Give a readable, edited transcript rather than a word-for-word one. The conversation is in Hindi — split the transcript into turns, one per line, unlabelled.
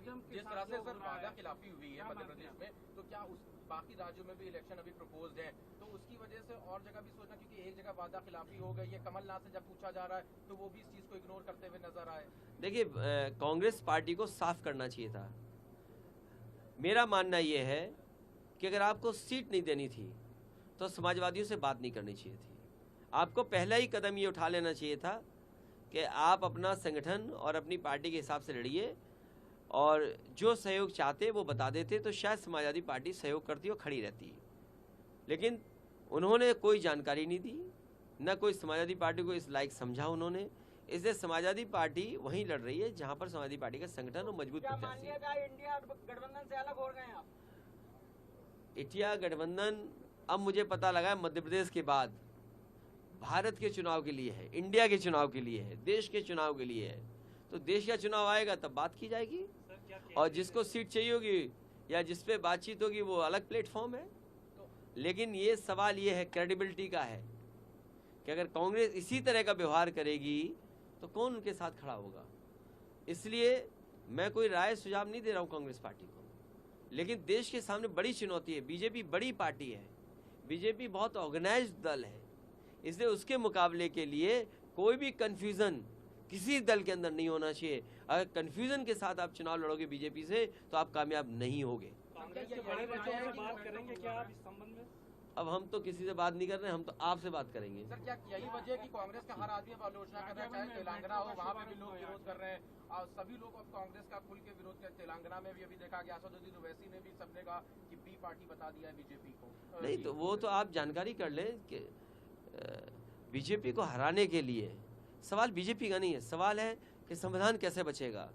जिस तरह से सर वादा खिलाफी हुई है मध्य प्रदेश में, तो क्या उस बाकी राज्यों में भी इलेक्शन अभी प्रपोज्ड है, तो उसकी वजह से और जगह भी सोचना, क्योंकि एक जगह वादा खिलाफी हो गई है, कमलनाथ से जब पूछा जा रहा है तो वो भी इस चीज को इग्नोर करते हुए नजर आए।
देखिए, कांग्रेस पार्टी को साफ करना चाहिए था। मेरा मानना यह है कि अगर आपको सीट नहीं देनी थी तो समाजवादियों से बात नहीं करनी चाहिए थी। आपको पहला ही कदम ये उठा लेना चाहिए था कि आप अपना संगठन और अपनी पार्टी के हिसाब से लड़िए, और जो सहयोग चाहते वो बता देते तो शायद समाजवादी पार्टी सहयोग करती और खड़ी रहती। लेकिन उन्होंने कोई जानकारी नहीं दी, न कोई समाजवादी पार्टी को इस लायक समझा उन्होंने। इसलिए समाजवादी पार्टी वहीं लड़ रही है जहां पर समाजवादी पार्टी का संगठन और मजबूत प्रत्याशी है।
इंडिया गठबंधन से अलग हो गए हैं आप?
इंडिया गठबंधन अब मुझे पता लगा है मध्य प्रदेश के बाद भारत के चुनाव के लिए है, इंडिया के चुनाव के लिए है, देश के चुनाव के लिए है। तो देश का चुनाव आएगा तब बात की जाएगी, और जिसको सीट चाहिए होगी या जिस पे बातचीत होगी वो अलग प्लेटफॉर्म है। लेकिन ये सवाल ये है, क्रेडिबिलिटी का है, कि अगर कांग्रेस इसी तरह का व्यवहार करेगी तो कौन उनके साथ खड़ा होगा। इसलिए मैं कोई राय सुझाव नहीं दे रहा हूँ कांग्रेस पार्टी को, लेकिन देश के सामने बड़ी चुनौती है। बीजेपी बड़ी पार्टी है, बीजेपी बहुत ऑर्गेनाइज्ड दल है, इसलिए उसके मुकाबले के लिए कोई भी कंफ्यूजन किसी दल के अंदर नहीं होना चाहिए। अगर कंफ्यूजन के साथ आप चुनाव लड़ोगे बीजेपी से तो आप कामयाब नहीं होगे।
कांग्रेस के बड़े नेताओं से बात करेंगे क्या आप इस संबंध में?
अब हम तो किसी से बात नहीं कर रहे हैं, हम तो आपसे बात करेंगे।
सर क्या यही वजह है कि कांग्रेस का हर आदमी अब आलोचना कर रहा है, चाहे तेलंगाना हो वहाँ पे भी लोग विरोध कर रहे हैं, और सभी लोग अब कांग्रेस का खुल के विरोध कर। तेलंगाना में भी अभी देखा गया, असदुद्दीन ओवैसी ने भी सबने कहा कि बी पार्टी बता दिया है बीजेपी को।
नहीं तो वो तो आप जानकारी कर लें कि बीजेपी को हराने के लिए सवाल बीजेपी का नहीं है, सवाल है कि संविधान कैसे बचेगा।